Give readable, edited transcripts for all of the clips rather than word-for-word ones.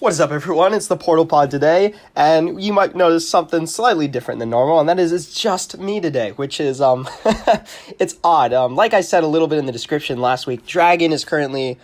What is up, everyone? It's the Portal Pod today, and you might notice something slightly different than normal, and that is it's just me today, which is, it's odd. Like I said a little bit in the description last week, Dragon is currently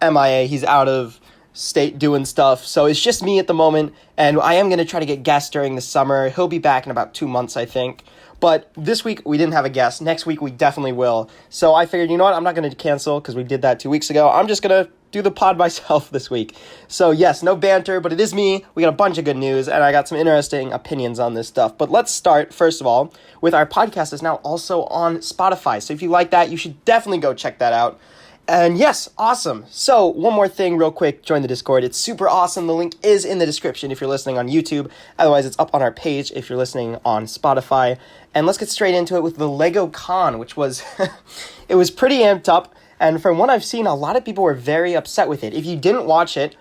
MIA. He's out of state doing stuff, so it's just me at the moment, and I am going to try to get guests during the summer. He'll be back in about 2 months, I think. But this week, we didn't have a guest. Next week, we definitely will. So I figured, you know what? I'm not going to cancel because we did that 2 weeks ago. I'm just going to do the pod myself this week. So yes, no banter, but it is me. We got a bunch of good news, and I got some interesting opinions on this stuff. But let's start, first of all, with our podcast is now also on Spotify. So if you like that, you should definitely go check that out. And yes, awesome. So one more thing real quick, join the Discord. It's super awesome. The link is in the description if you're listening on YouTube. Otherwise, it's up on our page if you're listening on Spotify. And let's get straight into it with the LEGOCon, which was, it was pretty amped up. And from what I've seen, a lot of people were very upset with it. If you didn't watch it,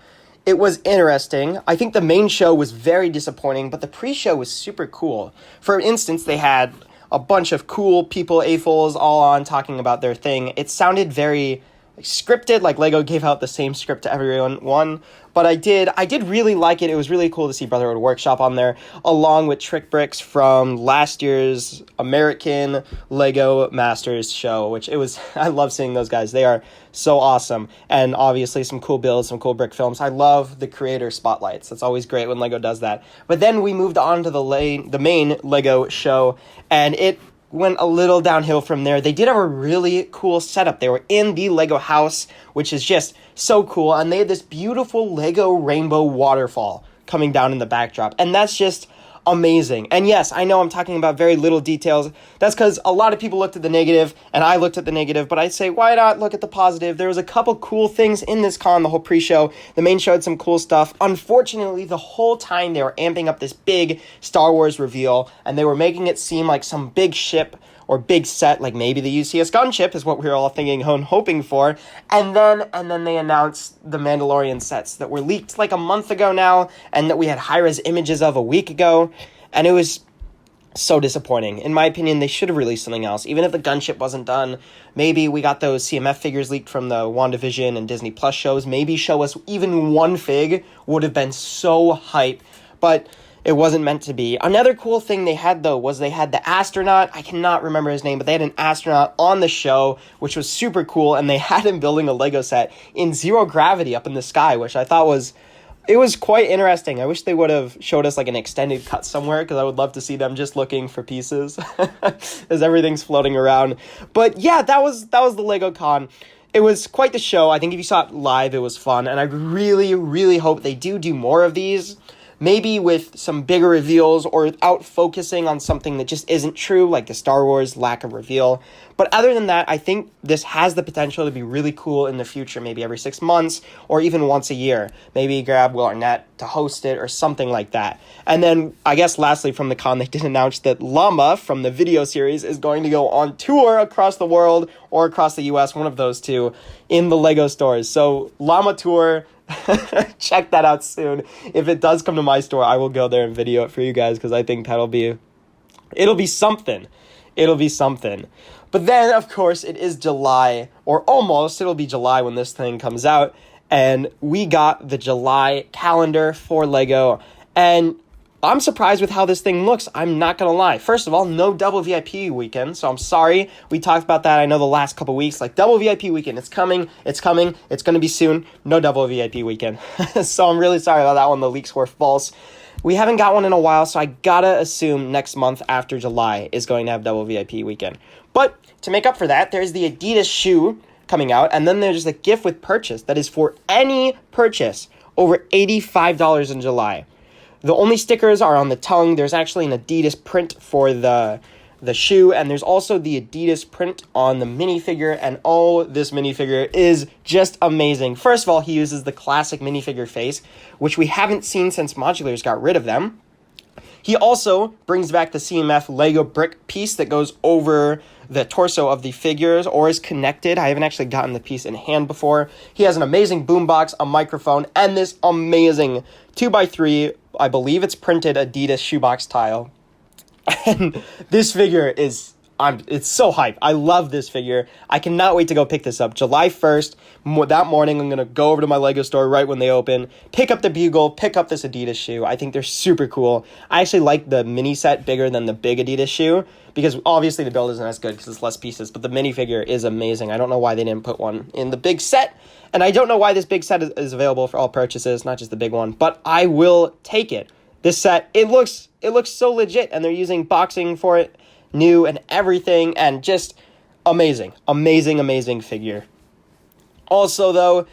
it was interesting. I think the main show was very disappointing, but the pre-show was super cool. For instance, they had a bunch of cool people, AFOLs, all on talking about their thing. It sounded very scripted, like Lego gave out the same script to everyone, but I did really like it. It was really cool to see Brotherhood Workshop on there, along with Trick Bricks from last year's American Lego Masters show, which it was, I love seeing those guys. They are so awesome, and obviously some cool builds, some cool brick films. I love the creator spotlights. It's always great when Lego does that. But then we moved on to the main Lego show, and it went a little downhill from there. They did have a really cool setup. They were in the Lego house, which is just so cool, and they had this beautiful Lego rainbow waterfall coming down in the backdrop, and that's just amazing. And yes, I know I'm talking about very little details. That's because a lot of people looked at the negative, and I looked at the negative, but I'd say, why not look at the positive? There was a couple cool things in this con, the whole pre-show. The main show had some cool stuff. Unfortunately, the whole time they were amping up this big Star Wars reveal, and they were making it seem like some big ship or big set, like maybe the UCS gunship is what we were all thinking and hoping for. And then they announced the Mandalorian sets that were leaked like a month ago now, and that we had high-res images of a week ago. And it was so disappointing. In my opinion, they should have released something else. Even if the gunship wasn't done, maybe we got those CMF figures leaked from the WandaVision and Disney Plus shows. Maybe show us even one fig would have been so hype. But it wasn't meant to be. Another cool thing they had, though, was they had the astronaut. I cannot remember his name, but they had an astronaut on the show, which was super cool, and they had him building a Lego set in zero gravity up in the sky, which I thought was quite interesting. I wish they would have showed us like an extended cut somewhere, because I would love to see them just looking for pieces as everything's floating around. But yeah, that was the LEGOCon. It was quite the show. I think if you saw it live, it was fun, and I really, really hope they do more of these. Maybe with some bigger reveals or without focusing on something that just isn't true, like the Star Wars lack of reveal. But other than that, I think this has the potential to be really cool in the future, maybe every 6 months or even once a year. Maybe grab Will Arnett to host it or something like that. And then, I guess lastly from the con, they did announce that Llama from the video series is going to go on tour across the world or across the US, one of those two, in the Lego stores. So, Llama tour, check that out soon. If it does come to my store, I will go there and video it for you guys, because I think it'll be something. It'll be something. But then, of course, it is July, or almost. It'll be July when this thing comes out, and we got the July calendar for Lego, and I'm surprised with how this thing looks. I'm not going to lie. First of all, no double VIP weekend, so I'm sorry. We talked about that, I know, the last couple weeks. Like, double VIP weekend, it's coming, it's going to be soon. No double VIP weekend. So I'm really sorry about that one. The leaks were false. We haven't got one in a while, so I gotta assume next month after July is going to have double VIP weekend. But to make up for that, there's the Adidas shoe coming out, and then there's the gift with purchase that is for any purchase over $85 in July. The only stickers are on the tongue. There's actually an Adidas print for the shoe, and there's also the Adidas print on the minifigure, and oh, this minifigure is just amazing. First of all, he uses the classic minifigure face, which we haven't seen since Modulars got rid of them. He also brings back the CMF Lego brick piece that goes over the torso of the figures or is connected. I haven't actually gotten the piece in hand before. He has an amazing boombox, a microphone, and this amazing 2x3, I believe it's printed Adidas shoebox tile. And this figure is it's so hype. I love this figure. I cannot wait to go pick this up. July 1st, that morning, I'm going to go over to my LEGO store right when they open, pick up the Bugle, pick up this Adidas shoe. I think they're super cool. I actually like the mini set bigger than the big Adidas shoe, because obviously the build isn't as good because it's less pieces, but the minifigure is amazing. I don't know why they didn't put one in the big set, and I don't know why this big set is available for all purchases, not just the big one, but I will take it. This set, it looks so legit, and they're using boxing for it, new and everything, and just amazing figure. Also, though,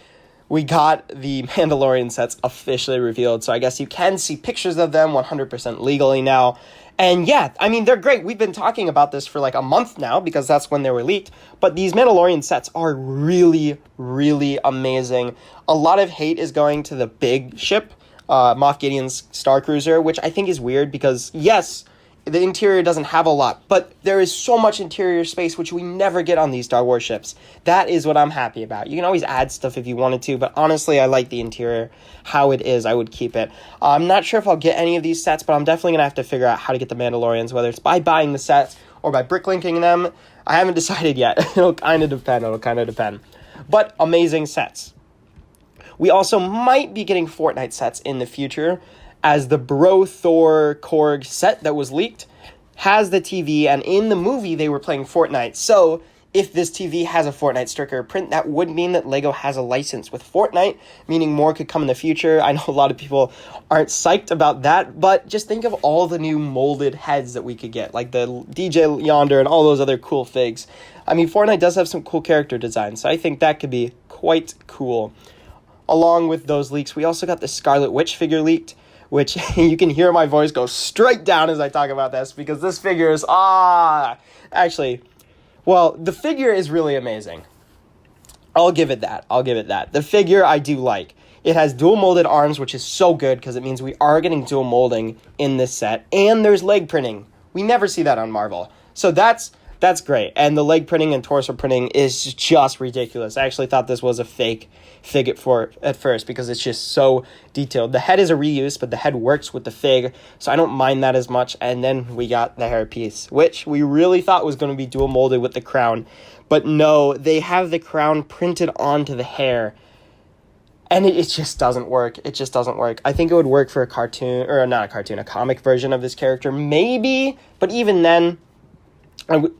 we got the Mandalorian sets officially revealed, so I guess you can see pictures of them 100% legally now. And yeah, I mean, they're great. We've been talking about this for like a month now, because that's when they were leaked, but these Mandalorian sets are really amazing. A lot of hate is going to the big ship, Moff Gideon's Star Cruiser, which I think is weird because, yes, the interior doesn't have a lot, but there is so much interior space, which we never get on these Star Wars ships. That is what I'm happy about. You can always add stuff if you wanted to, but honestly, I like the interior how it is. I would keep it. I'm not sure if I'll get any of these sets, but I'm definitely going to have to figure out how to get the Mandalorians, whether it's by buying the sets or by bricklinking them. I haven't decided yet. It'll kind of depend. But amazing sets. We also might be getting Fortnite sets in the future, as the Bro Thor Korg set that was leaked has the TV, and in the movie they were playing Fortnite. So if this TV has a Fortnite sticker print, that would mean that LEGO has a license with Fortnite, meaning more could come in the future. I know a lot of people aren't psyched about that, but just think of all the new molded heads that we could get, like the DJ Yonder and all those other cool figs. I mean, Fortnite does have some cool character designs, so I think that could be quite cool. Along with those leaks, we also got the Scarlet Witch figure leaked, which you can hear my voice go straight down as I talk about this, because this figure is, actually, well, the figure is really amazing. I'll give it that. The figure I do like. It has dual molded arms, which is so good, because it means we are getting dual molding in this set, and there's leg printing. We never see that on Marvel. So that's great. And the leg printing and torso printing is just ridiculous. I actually thought this was a fake fig at first, because it's just so detailed. The head is a reuse, but the head works with the fig, so I don't mind that as much. And then we got the hair piece, which we really thought was going to be dual molded with the crown, but no, they have the crown printed onto the hair, and it just doesn't work. I think it would work for a cartoon, or not a cartoon, a comic version of this character, maybe, but even then,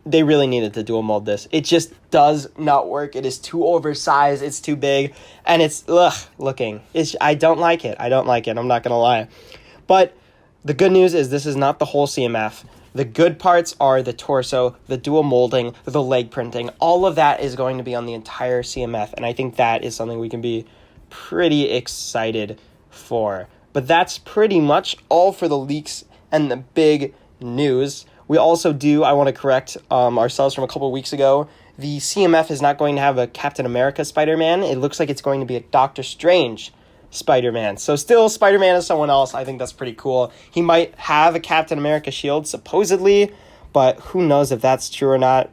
they really needed to dual mold this. It just does not work. It is too oversized. It's too big. And it's, looking. I don't like it. I'm not going to lie. But the good news is this is not the whole CMF. The good parts are the torso, the dual molding, the leg printing. All of that is going to be on the entire CMF. And I think that is something we can be pretty excited for. But that's pretty much all for the leaks and the big news. We also I want to correct ourselves from a couple of weeks ago. The CMF is not going to have a Captain America Spider-Man. It looks like it's going to be a Doctor Strange Spider-Man. So still, Spider-Man is someone else. I think that's pretty cool. He might have a Captain America shield, supposedly, but who knows if that's true or not.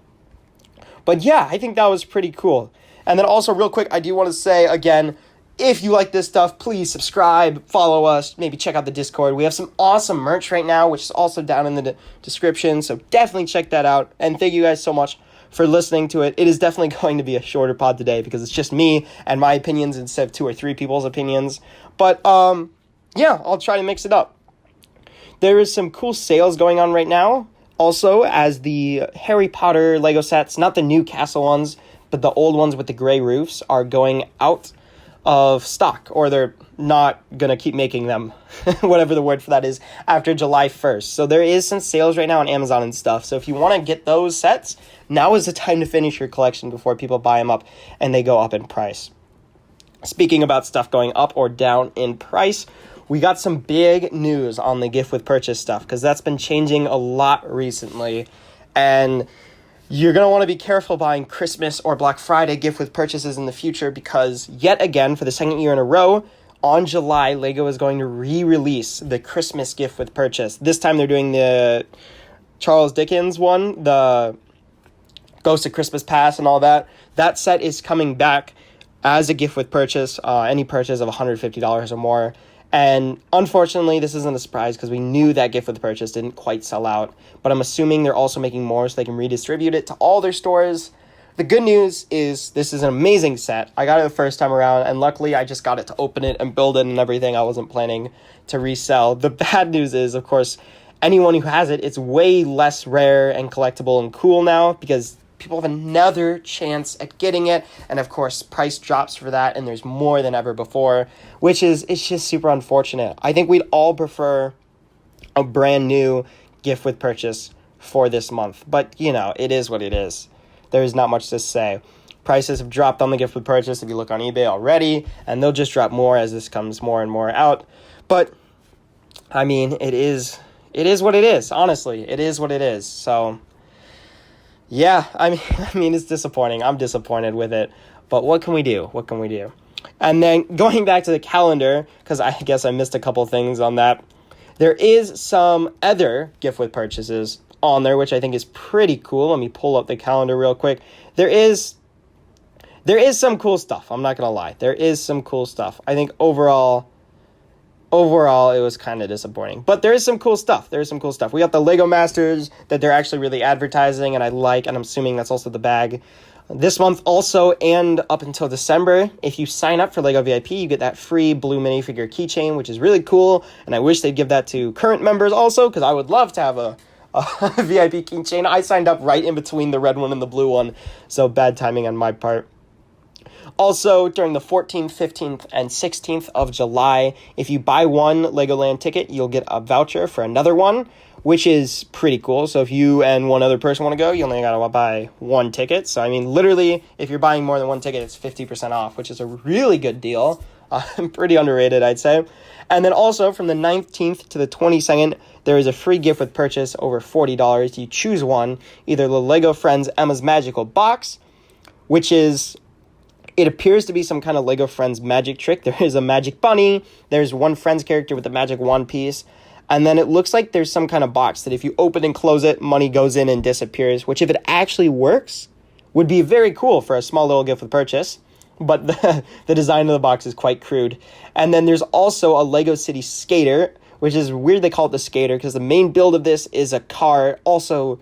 But yeah, I think that was pretty cool. And then also, real quick, I do want to say, again, if you like this stuff, please subscribe, follow us, maybe check out the Discord. We have some awesome merch right now, which is also down in the description, so definitely check that out. And thank you guys so much for listening to it. It is definitely going to be a shorter pod today, because it's just me and my opinions instead of 2 or 3 people's opinions. But, yeah, I'll try to mix it up. There is some cool sales going on right now. Also, as the Harry Potter Lego sets, not the new castle ones, but the old ones with the gray roofs, are going out of stock, or they're not gonna keep making them, whatever the word for that is, after July 1st. So there is some sales right now on Amazon and stuff. So if you want to get those sets, now is the time to finish your collection before people buy them up and they go up in price. Speaking about stuff going up or down in price, we got some big news on the gift with purchase stuff, because that's been changing a lot recently, and you're going to want to be careful buying Christmas or Black Friday gift with purchases in the future, because yet again, for the second year in a row, on July, LEGO is going to re-release the Christmas gift with purchase. This time they're doing the Charles Dickens one, the Ghost of Christmas Past and all that. That set is coming back as a gift with purchase, any purchase of $150 or more. And unfortunately, this isn't a surprise because we knew that gift with purchase didn't quite sell out. But I'm assuming they're also making more so they can redistribute it to all their stores. The good news is this is an amazing set. I got it the first time around, and luckily I just got it to open it and build it and everything. I wasn't planning to resell. The bad news is, of course, anyone who has it, it's way less rare and collectible and cool now because people have another chance at getting it, and of course price drops for that, and there's more than ever before, it's just super unfortunate. I think we'd all prefer a brand new gift with purchase for this month, but it is what it is. There's not much to say. Prices have dropped on the gift with purchase if you look on eBay already, and they'll just drop more as this comes more and more out. But I mean, it is what it is. Honestly, it is what it is. So yeah, I mean, it's disappointing. I'm disappointed with it. But what can we do? And then going back to the calendar, because I guess I missed a couple things on that. There is some other gift with purchases on there, which I think is pretty cool. Let me pull up the calendar real quick. There is some cool stuff. I'm not going to lie. There is some cool stuff. I think overall, it was kind of disappointing. But there is some cool stuff. We got the Lego Masters that they're actually really advertising, and I like, and I'm assuming that's also the bag. This month also, and up until December, if you sign up for LEGO VIP, you get that free blue minifigure keychain, which is really cool, and I wish they'd give that to current members also, because I would love to have a VIP keychain. I signed up right in between the red one and the blue one, so bad timing on my part. Also, during the 14th, 15th, and 16th of July, if you buy one Legoland ticket, you'll get a voucher for another one, which is pretty cool. So if you and one other person want to go, you only got to buy one ticket. So, I mean, literally, if you're buying more than one ticket, it's 50% off, which is a really good deal. Pretty underrated, I'd say. And then also, from the 19th to the 22nd, there is a free gift with purchase over $40. You choose one, either the LEGO Friends Emma's Magical Box, which is... It appears to be some kind of LEGO Friends magic trick. There is a magic bunny. There's one Friends character with a magic wand piece. And then it looks like there's some kind of box that if you open and close it, money goes in and disappears, which if it actually works, would be very cool for a small little gift with purchase. But the design of the box is quite crude. And then there's also a LEGO City Skater, which is weird they call it the Skater because the main build of this is a car. Also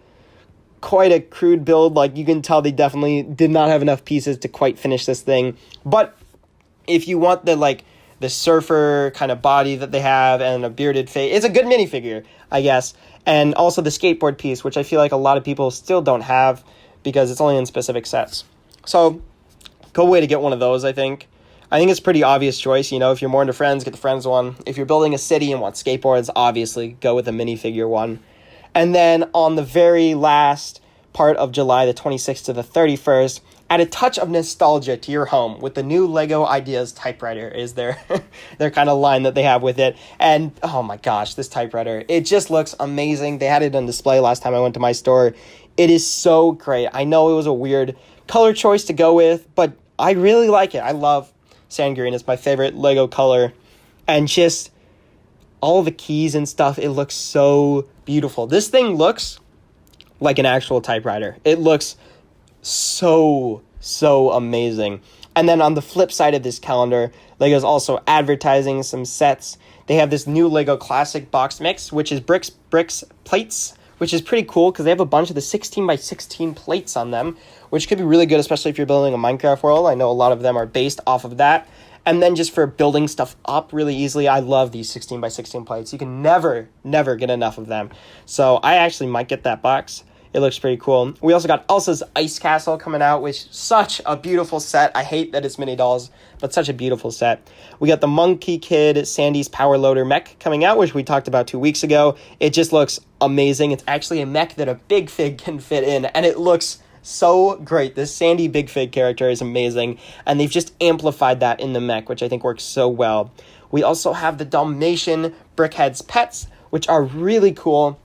quite a crude build. Like, you can tell they definitely did not have enough pieces to quite finish this thing. But if you want the surfer kind of body that they have and a bearded face, it's a good minifigure, I guess. And also the skateboard piece, which I feel like a lot of people still don't have because it's only in specific sets. So, cool way to get one of those, I think. I think it's a pretty obvious choice. If you're more into Friends, get the Friends one. If you're building a city and want skateboards, obviously go with the minifigure one. And then on the very last part of July, the 26th to the 31st, add a touch of nostalgia to your home with the new LEGO Ideas Typewriter is their kind of line that they have with it. And oh my gosh, this typewriter, it just looks amazing. They had it on display last time I went to my store. It is so great. I know it was a weird color choice to go with, but I really like it. I love sand green. It's my favorite LEGO color. And just all the keys and stuff, it looks so beautiful. This thing looks like an actual typewriter. It looks so amazing. And then on the flip side of this calendar, LEGO's also advertising some sets. They have this new LEGO Classic Box Mix, which is bricks, plates, which is pretty cool because they have a bunch of the 16x16 plates on them, which could be really good, especially if you're building a Minecraft world. I know a lot of them are based off of that. And then just for building stuff up really easily, I love these 16x16 plates. You can never get enough of them. So I actually might get that box. It looks pretty cool. We also got Elsa's Ice Castle coming out, which is such a beautiful set. I hate that it's mini dolls, but such a beautiful set. We got the Monkey Kid Sandy's Power Loader mech coming out, which we talked about 2 weeks ago. It just looks amazing. It's actually a mech that a Big Fig can fit in, and it looks so great. This Sandy Big Fig character is amazing, and they've just amplified that in the mech, which I think works so well. We also have the Domination Brickheadz pets, which are really cool.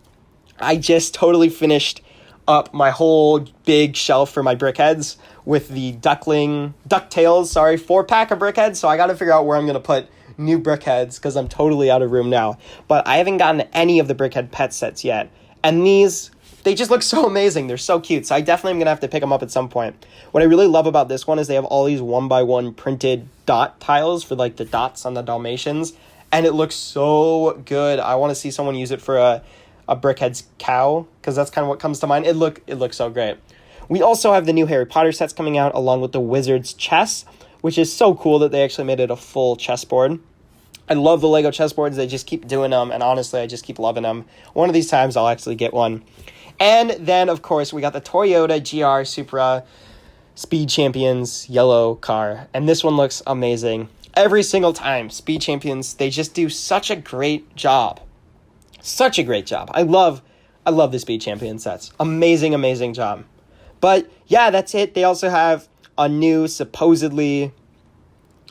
I just totally finished up my whole big shelf for my Brickheadz with the DuckTales, 4-pack of Brickheadz, so I gotta figure out where I'm gonna put new Brickheadz, because I'm totally out of room now. But I haven't gotten any of the Brickhead pet sets yet, and these, they just look so amazing. They're so cute, so I definitely am gonna have to pick them up at some point. What I really love about this one is they have all these 1x1 printed dot tiles for like the dots on the Dalmatians, and it looks so good. I want to see someone use it for a Brickheadz cow, because that's kind of what comes to mind. It looks so great. We also have the new Harry Potter sets coming out, along with the Wizard's chess, which is so cool that they actually made it a full chessboard. I love the Lego chessboards. They just keep doing them, and honestly, I just keep loving them. One of these times, I'll actually get one. And then, of course, we got the Toyota GR Supra Speed Champions yellow car, and this one looks amazing. Every single time, Speed Champions, they just do such a great job. Such a great job. I love the Speed Champion sets. Amazing job. But yeah, that's it. They also have a new, supposedly,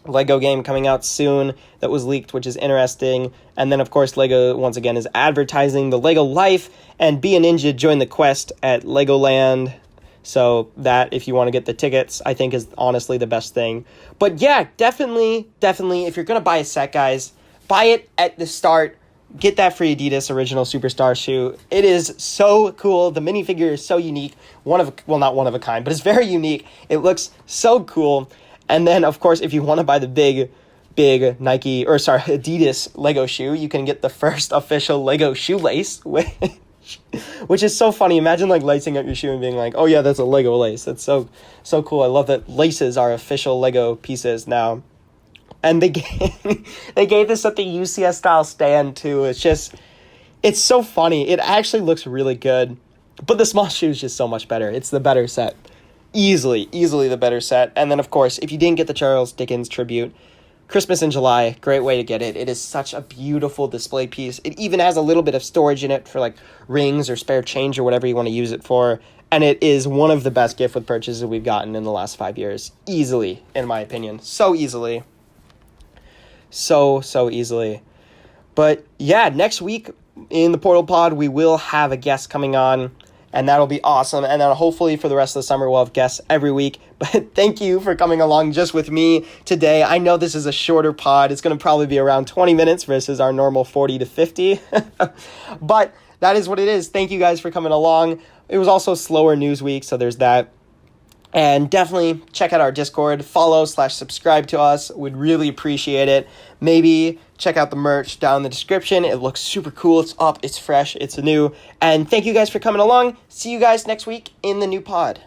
Lego game coming out soon that was leaked, which is interesting. And then, of course, Lego, once again, is advertising the Lego Life, and Be a Ninja join the quest at Legoland. So that, if you want to get the tickets, I think is honestly the best thing. But yeah, definitely, if you're going to buy a set, guys, buy it at the start. Get that free Adidas Original Superstar shoe. It is so cool. The minifigure is so unique. Not one of a kind, but it's very unique. It looks so cool. And then, of course, if you want to buy the big Adidas Lego shoe, you can get the first official Lego shoelace, which is so funny. Imagine like lacing up your shoe and being like, oh yeah, that's a Lego lace. That's so cool. I love that laces are official Lego pieces now. And they gave this at the UCS style stand too. It's so funny. It actually looks really good, but the small shoe is just so much better. It's the better set. Easily the better set. And then, of course, if you didn't get the Charles Dickens tribute, Christmas in July, great way to get it. It is such a beautiful display piece. It even has a little bit of storage in it for like rings or spare change or whatever you want to use it for. And it is one of the best gift with purchases we've gotten in the last 5 years. Easily, in my opinion. So easily. So easily. But yeah, next week in the Portal Pod, we will have a guest coming on, and that'll be awesome. And then hopefully for the rest of the summer, we'll have guests every week. But thank you for coming along just with me today. I know this is a shorter pod. It's going to probably be around 20 minutes versus our normal 40 to 50. But that is what it is. Thank you guys for coming along. It was also a slower news week, so there's that. And definitely check out our Discord, follow/subscribe to us. We'd really appreciate it. Maybe check out the merch down in the description. It looks super cool. It's up, it's fresh, it's new. And thank you guys for coming along. See you guys next week in the new pod.